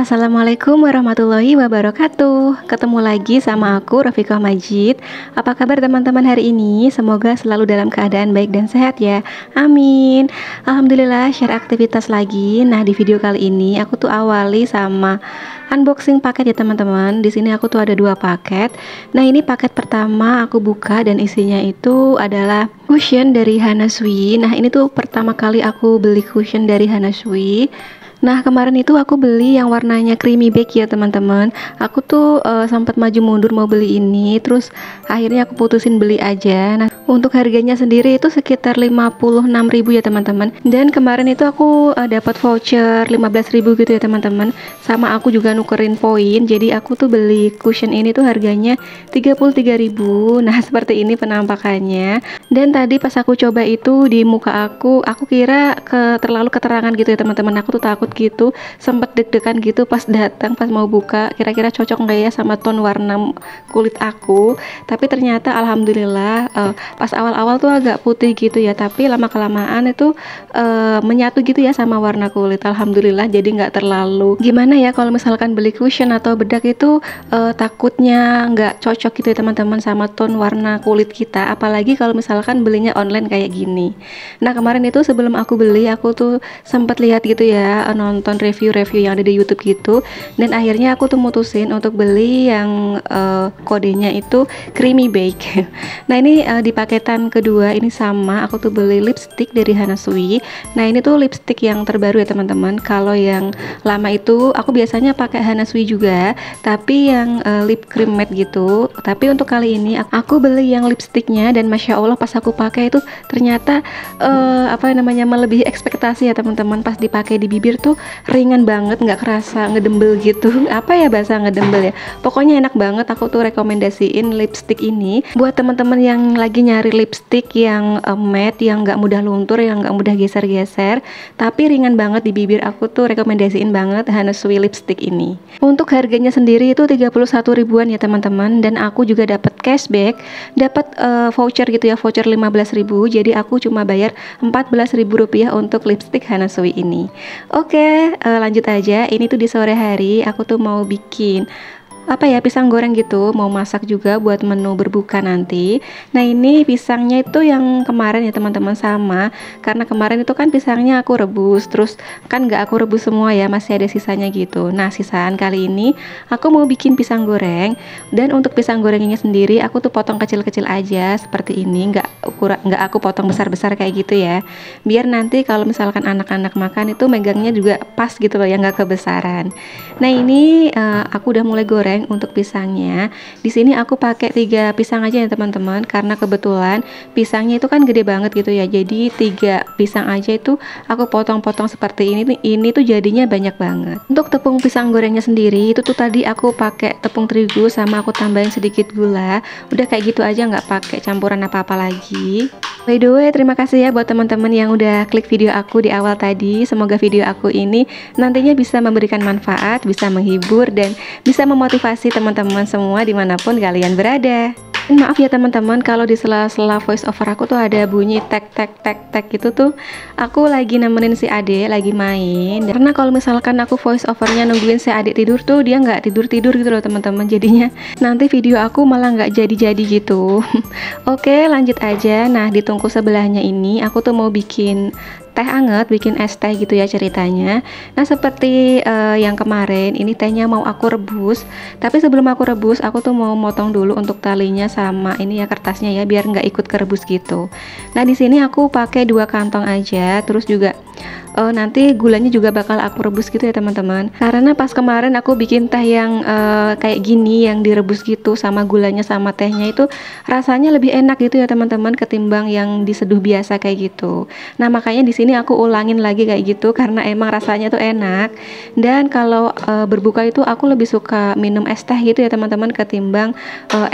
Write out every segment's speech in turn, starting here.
Assalamualaikum warahmatullahi wabarakatuh. Ketemu lagi sama aku Rafiqah Majid. Apa kabar teman-teman hari ini? Semoga selalu dalam keadaan baik dan sehat ya. Amin. Alhamdulillah, share aktivitas lagi. Nah, di video kali ini aku tuh awali sama unboxing paket ya teman-teman. Di sini aku tuh ada dua paket. Nah, ini paket pertama aku buka dan isinya itu adalah cushion dari Hana Sui. Nah, ini tuh pertama kali aku beli cushion dari Hana Sui. Nah, kemarin itu aku beli yang warnanya creamy beige ya teman-teman. Aku tuh sempat maju mundur mau beli ini, terus akhirnya aku putusin beli aja. Nah, untuk harganya sendiri itu sekitar 56.000 ya teman-teman. Dan kemarin itu aku dapat voucher 15.000 gitu ya teman-teman. Sama aku juga nukerin poin. Jadi aku tuh beli cushion ini tuh harganya 33.000. Nah, seperti ini penampakannya. Dan tadi pas aku coba itu di muka aku kira terlalu keterangan gitu ya teman-teman. Aku tuh takut gitu, sempet deg-degan gitu pas datang, pas mau buka kira-kira cocok nggak ya sama tone warna kulit aku. Tapi ternyata alhamdulillah pas awal-awal tuh agak putih gitu ya, tapi lama-kelamaan itu menyatu gitu ya sama warna kulit. Alhamdulillah, jadi nggak terlalu gimana ya kalau misalkan beli cushion atau bedak itu takutnya nggak cocok gitu ya teman-teman sama tone warna kulit kita, apalagi kalau misalkan belinya online kayak gini. Nah, kemarin itu sebelum aku beli, aku tuh sempat lihat gitu ya, nonton review-review yang ada di YouTube gitu, dan akhirnya aku tuh mutusin untuk beli yang kodenya itu creamy beige. Nah, ini di paketan kedua ini sama, aku tuh beli lipstick dari Hana Sui. Nah, ini tuh lipstick yang terbaru ya teman-teman. Kalau yang lama itu aku biasanya pakai Hana Sui juga, tapi yang lip cream matte gitu. Tapi untuk kali ini aku beli yang lipsticknya, dan masya Allah pas aku pakai itu ternyata melebihi ekspektasi ya teman-teman. Pas dipakai di bibir tuh ringan banget, nggak kerasa ngedembel gitu. Apa ya bahasa ngedembel ya, pokoknya enak banget. Aku tuh rekomendasiin lipstick ini buat teman-teman yang lagi nyari lipstick yang matte, yang nggak mudah luntur, yang nggak mudah geser-geser, tapi ringan banget di bibir. Aku tuh rekomendasiin banget Hana Sui lipstick ini. Untuk harganya sendiri itu 31 ribuan ya teman-teman, dan aku juga dapat cashback, dapat voucher gitu ya, voucher 15.000. Jadi aku cuma bayar 14.000 rupiah untuk lipstick Hana Sui ini. Oke, lanjut aja. Ini tuh di sore hari aku tuh mau bikin pisang goreng gitu, mau masak juga buat menu berbuka nanti. Nah, ini pisangnya itu yang kemarin ya teman-teman, sama karena kemarin itu kan pisangnya aku rebus, terus kan nggak aku rebus semua ya, masih ada sisanya gitu. Nah, sisaan kali ini aku mau bikin pisang goreng, dan untuk pisang gorengnya sendiri aku tuh potong kecil-kecil aja seperti ini, nggak aku potong besar-besar kayak gitu ya, biar nanti kalau misalkan anak-anak makan itu megangnya juga pas gitu loh ya, nggak kebesaran. Nah, ini aku udah mulai goreng. Untuk pisangnya di sini aku pakai 3 pisang aja ya teman-teman, karena kebetulan pisangnya itu kan gede banget gitu ya, jadi 3 pisang aja itu aku potong-potong seperti ini tuh jadinya banyak banget. Untuk tepung pisang gorengnya sendiri itu tuh tadi aku pakai tepung terigu, sama aku tambahin sedikit gula. Udah kayak gitu aja, nggak pakai campuran apa-apa lagi. By the way, terima kasih ya buat teman-teman yang udah klik video aku di awal tadi. Semoga video aku ini nantinya bisa memberikan manfaat, bisa menghibur, dan bisa memotivasi teman-teman semua dimanapun kalian berada. Maaf ya teman-teman kalau di sela-sela voice over aku tuh ada bunyi tek tek tek tek gitu tuh. Aku lagi nemenin si Ade lagi main. Karena kalau misalkan aku voice overnya nungguin si Ade tidur tuh dia nggak tidur-tidur gitu loh teman-teman. Jadinya nanti video aku malah nggak jadi-jadi gitu. Oke, lanjut aja. Nah, di tungku sebelahnya ini aku tuh mau bikin teh anget, bikin es teh gitu ya ceritanya. Nah, seperti yang kemarin ini tehnya mau aku rebus, tapi sebelum aku rebus aku tuh mau motong dulu untuk talinya sama ini ya kertasnya ya, biar nggak ikut kerebus gitu. Nah, di sini aku pakai 2 kantong aja, terus juga nanti gulanya juga bakal aku rebus gitu ya teman-teman, karena pas kemarin aku bikin teh yang kayak gini, yang direbus gitu sama gulanya sama tehnya itu rasanya lebih enak gitu ya teman-teman, ketimbang yang diseduh biasa kayak gitu. Nah, makanya di sini aku ulangin lagi kayak gitu, karena emang rasanya tuh enak. Dan kalau berbuka itu aku lebih suka minum es teh gitu ya teman-teman, ketimbang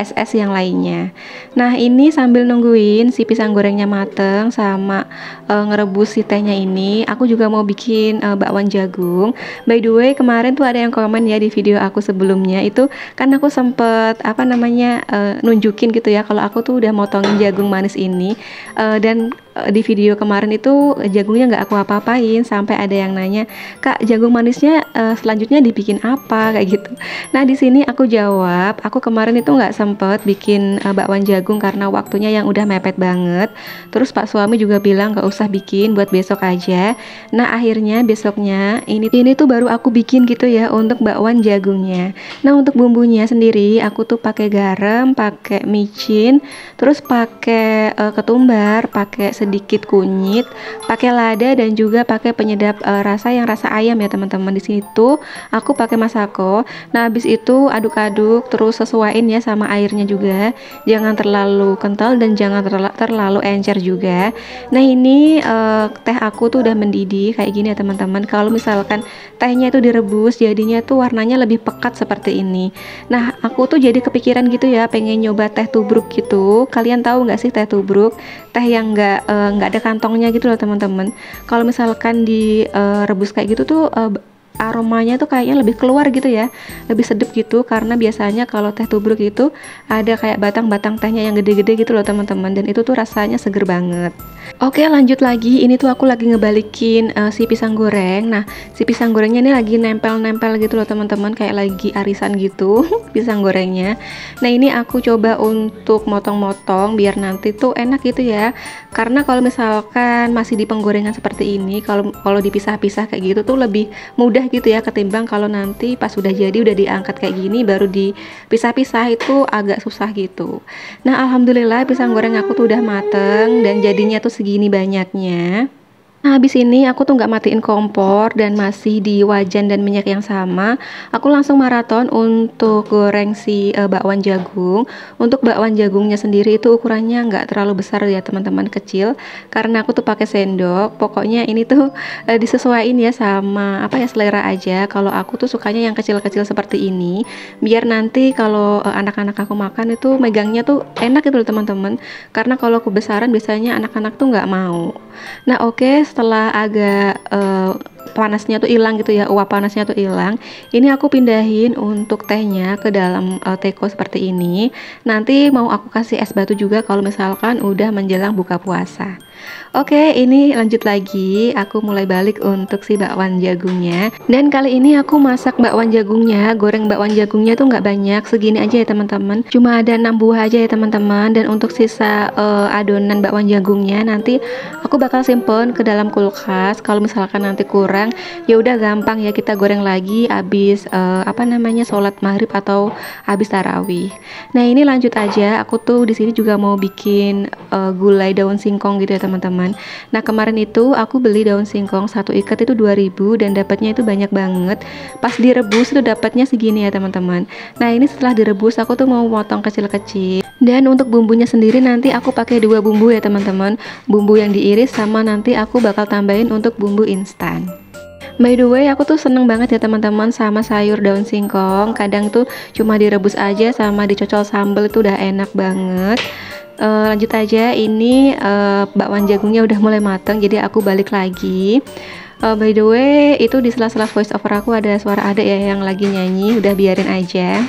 es-es yang lainnya. Nah, ini sambil nungguin si pisang gorengnya mateng sama ngerebus si tehnya ini, aku juga mau bikin bakwan jagung. By the way, kemarin tuh ada yang komen ya di video aku sebelumnya, itu kan aku sempet nunjukin gitu ya kalau aku tuh udah motongin jagung manis ini, dan di video kemarin itu jagungnya nggak aku apa-apain, sampai ada yang nanya, "Kak, jagung manisnya selanjutnya dibikin apa?" kayak gitu. Nah, di sini aku jawab, aku kemarin itu nggak sempet bikin bakwan jagung karena waktunya yang udah mepet banget. Terus Pak suami juga bilang nggak usah bikin, buat besok aja. Nah, akhirnya besoknya ini tuh baru aku bikin gitu ya untuk bakwan jagungnya. Nah, untuk bumbunya sendiri aku tuh pakai garam, pakai micin, terus pakai ketumbar, pakai sedikit kunyit, pakai lada dan juga pakai penyedap rasa yang rasa ayam ya teman-teman. Di sini tuh aku pakai masako. Nah, habis itu aduk-aduk terus sesuaiin ya sama airnya juga. Jangan terlalu kental dan jangan terlalu encer juga. Nah, ini teh aku tuh udah mendidih kayak gini ya teman-teman. Kalau misalkan tehnya itu direbus jadinya tuh warnanya lebih pekat seperti ini. Nah, aku tuh jadi kepikiran gitu ya, pengen nyoba teh tubruk gitu. Kalian tahu nggak sih teh tubruk? Teh yang nggak ada kantongnya gitu loh teman-teman. Kalau misalkan direbus kayak gitu tuh aromanya tuh kayaknya lebih keluar gitu ya, lebih sedap gitu, karena biasanya kalau teh tubruk itu ada kayak batang-batang tehnya yang gede-gede gitu loh teman-teman, dan itu tuh rasanya seger banget. Oke, lanjut lagi. Ini tuh aku lagi ngebalikin si pisang goreng. Nah, si pisang gorengnya ini lagi nempel-nempel gitu loh teman-teman, kayak lagi arisan gitu pisang gorengnya. Nah, ini aku coba untuk motong-motong biar nanti tuh enak gitu ya. Karena kalau misalkan masih di penggorengan seperti ini, kalau dipisah-pisah kayak gitu tuh lebih mudah gitu ya, ketimbang kalau nanti pas sudah jadi udah diangkat kayak gini baru dipisah-pisah itu agak susah gitu. Nah, alhamdulillah pisang goreng aku tuh udah mateng dan jadinya tuh segini banyaknya. Nah, habis ini aku tuh nggak matiin kompor dan masih di wajan dan minyak yang sama. Aku langsung maraton untuk goreng si bakwan jagung. Untuk bakwan jagungnya sendiri itu ukurannya nggak terlalu besar ya teman-teman, kecil. Karena aku tuh pakai sendok. Pokoknya ini tuh disesuaikan ya sama apa ya, selera aja. Kalau aku tuh sukanya yang kecil-kecil seperti ini. Biar nanti kalau anak-anak aku makan itu megangnya tuh enak gitu loh teman-teman. Karena kalau kebesaran biasanya anak-anak tuh nggak mau. Nah, oke, setelah agak panasnya tuh hilang gitu ya, uap panasnya tuh hilang, ini aku pindahin untuk tehnya ke dalam teko seperti ini. Nanti mau aku kasih es batu juga kalau misalkan udah menjelang buka puasa. Oke, ini lanjut lagi, aku mulai balik untuk si bakwan jagungnya. Dan kali ini aku masak bakwan jagungnya, goreng bakwan jagungnya tuh nggak banyak, segini aja ya teman-teman. Cuma ada 6 buah aja ya teman-teman. Dan untuk sisa adonan bakwan jagungnya nanti aku bakal simpen ke dalam kulkas. Kalau misalkan nanti kurang, ya udah gampang ya, kita goreng lagi abis sholat maghrib atau abis tarawih. Nah, ini lanjut aja, aku tuh di sini juga mau bikin gulai daun singkong gitu ya teman-teman. Nah, kemarin itu aku beli daun singkong satu ikat itu 2000 dan dapatnya itu banyak banget. Pas direbus itu dapatnya segini ya teman-teman. Nah, ini setelah direbus aku tuh mau potong kecil-kecil. Dan untuk bumbunya sendiri nanti aku pakai 2 bumbu ya teman-teman. Bumbu yang diiris sama nanti aku bakal tambahin untuk bumbu instan. By the way, aku tuh seneng banget ya teman-teman sama sayur daun singkong. Kadang tuh cuma direbus aja sama dicocol sambal itu udah enak banget. Lanjut aja, ini bakwan jagungnya udah mulai mateng, jadi aku balik lagi. By the way, itu di sela-sela voice over aku ada suara adek ya yang lagi nyanyi, udah biarin aja.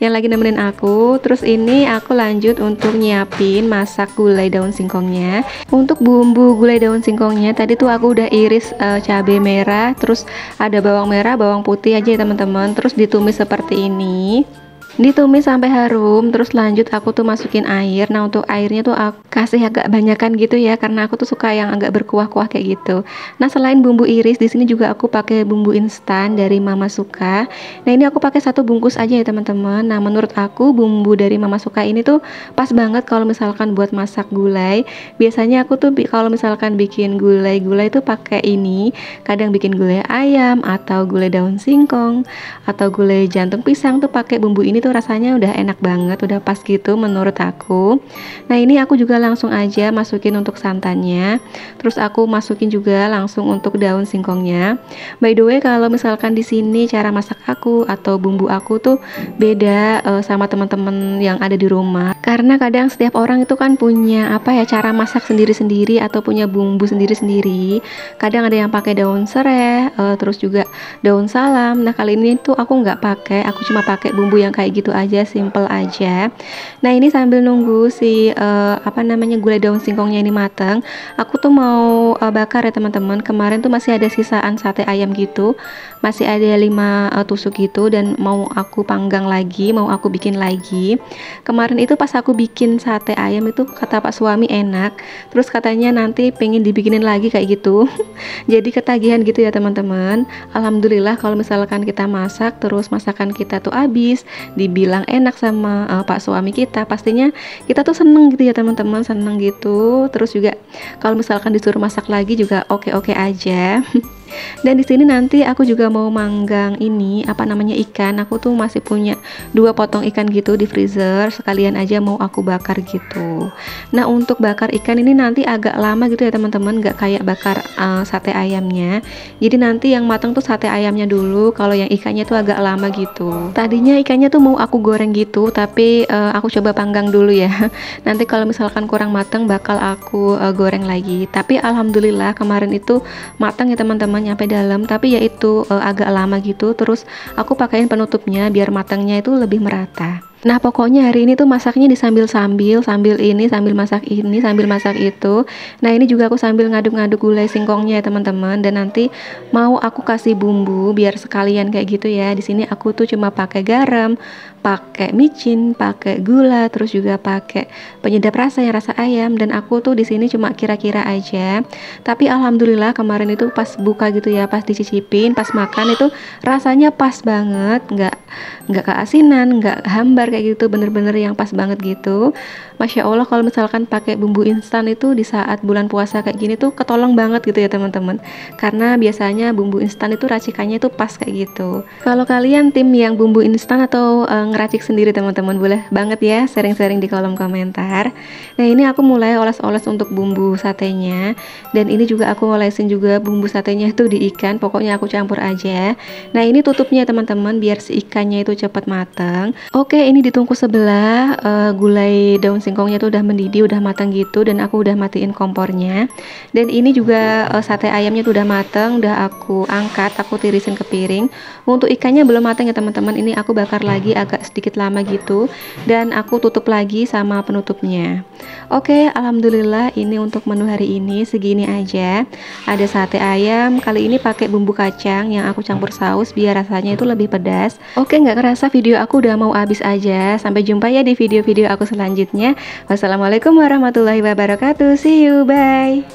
Yang lagi nemenin aku. Terus ini aku lanjut untuk nyiapin masak gulai daun singkongnya. Untuk bumbu gulai daun singkongnya tadi tuh aku udah iris cabai merah, terus ada bawang merah, bawang putih aja ya teman-teman, terus ditumis seperti ini. Ditumis sampai harum, terus lanjut aku tuh masukin air. Nah, untuk airnya tuh aku kasih agak banyakan gitu ya, karena aku tuh suka yang agak berkuah-kuah kayak gitu. Nah, selain bumbu iris, di sini juga aku pakai bumbu instan dari Mama Suka. Nah, ini aku pakai 1 bungkus aja ya teman-teman. Nah, menurut aku bumbu dari Mama Suka ini tuh pas banget kalau misalkan buat masak gulai. Biasanya aku tuh kalau misalkan bikin gulai tuh pakai ini. Kadang bikin gulai ayam atau gulai daun singkong atau gulai jantung pisang tuh pakai bumbu ini tuh rasanya udah enak banget, udah pas gitu menurut aku. Nah, ini aku juga langsung aja masukin untuk santannya, terus aku masukin juga langsung untuk daun singkongnya. By the way, kalau misalkan di sini cara masak aku atau bumbu aku tuh beda sama teman-teman yang ada di rumah, karena kadang setiap orang itu kan punya cara masak sendiri-sendiri atau punya bumbu sendiri-sendiri. Kadang ada yang pakai daun serai, terus juga daun salam. Nah, kali ini tuh aku nggak pakai, aku cuma pakai bumbu yang kayak gitu aja, simple aja. Nah, ini sambil nunggu si namanya gulai daun singkongnya ini matang, aku tuh mau bakar ya teman-teman. Kemarin tuh masih ada sisaan sate ayam gitu, masih ada 5 tusuk gitu, dan mau aku panggang lagi, mau aku bikin lagi. Kemarin itu pas aku bikin sate ayam itu kata Pak suami enak, terus katanya nanti pengen dibikinin lagi kayak gitu. Jadi ketagihan gitu ya teman-teman. Alhamdulillah kalau misalkan kita masak terus masakan kita tuh habis, dibilang enak sama Pak suami kita, pastinya kita tuh seneng gitu ya teman-teman, seneng gitu. Terus juga kalau misalkan disuruh masak lagi juga oke-oke aja. Dan di sini nanti aku juga mau manggang ini apa namanya ikan. Aku tuh masih punya 2 potong ikan gitu di freezer, sekalian aja mau aku bakar gitu. Nah, untuk bakar ikan ini nanti agak lama gitu ya teman-teman, nggak kayak bakar sate ayamnya. Jadi nanti yang matang tuh sate ayamnya dulu, kalau yang ikannya tuh agak lama gitu. Tadinya ikannya tuh mau aku goreng gitu, tapi aku coba panggang dulu ya. Nanti kalau misalkan kurang matang bakal aku goreng lagi. Tapi alhamdulillah kemarin itu matang ya teman-teman, nyampe dalam, tapi ya itu agak lama gitu. Terus aku pakaiin penutupnya biar matangnya itu lebih merata. Nah, pokoknya hari ini tuh masaknya disambil-sambil, sambil ini, sambil masak ini, sambil masak itu. Nah, ini juga aku sambil ngaduk-ngaduk gulai singkongnya ya teman-teman. Dan nanti mau aku kasih bumbu biar sekalian kayak gitu ya. Di sini aku tuh cuma pakai garam, pakai micin, pakai gula, terus juga pakai penyedap rasa yang rasa ayam. Dan aku tuh di sini cuma kira-kira aja. Tapi alhamdulillah kemarin itu pas buka gitu ya, pas dicicipin, pas makan itu rasanya pas banget, nggak keasinan, nggak hambar kayak gitu, bener-bener yang pas banget gitu. Masya Allah, kalau misalkan pakai bumbu instan itu di saat bulan puasa kayak gini tuh ketolong banget gitu ya teman-teman, karena biasanya bumbu instan itu racikannya itu pas kayak gitu. Kalau kalian tim yang bumbu instan atau ngeracik sendiri teman-teman, boleh banget ya sharing-sharing di kolom komentar. Nah, ini aku mulai oles-oles untuk bumbu satenya, dan ini juga aku olesin juga bumbu satenya itu di ikan, pokoknya aku campur aja. Nah, ini tutupnya teman-teman biar si ikannya itu cepat matang. Oke, ini di tungku sebelah gulai daun singkongnya tuh udah mendidih, udah matang gitu, dan aku udah matiin kompornya. Dan ini juga sate ayamnya tuh udah matang, udah aku angkat, aku tirisin ke piring. Untuk ikannya belum matang ya teman-teman, ini aku bakar lagi agak sedikit lama gitu, dan aku tutup lagi sama penutupnya. Oke, alhamdulillah ini untuk menu hari ini segini aja. Ada sate ayam, kali ini pakai bumbu kacang yang aku campur saus biar rasanya itu lebih pedas. Oke, nggak kerasa video aku udah mau habis aja. Sampai jumpa ya di video-video aku selanjutnya. Wassalamualaikum warahmatullahi wabarakatuh. See you, bye.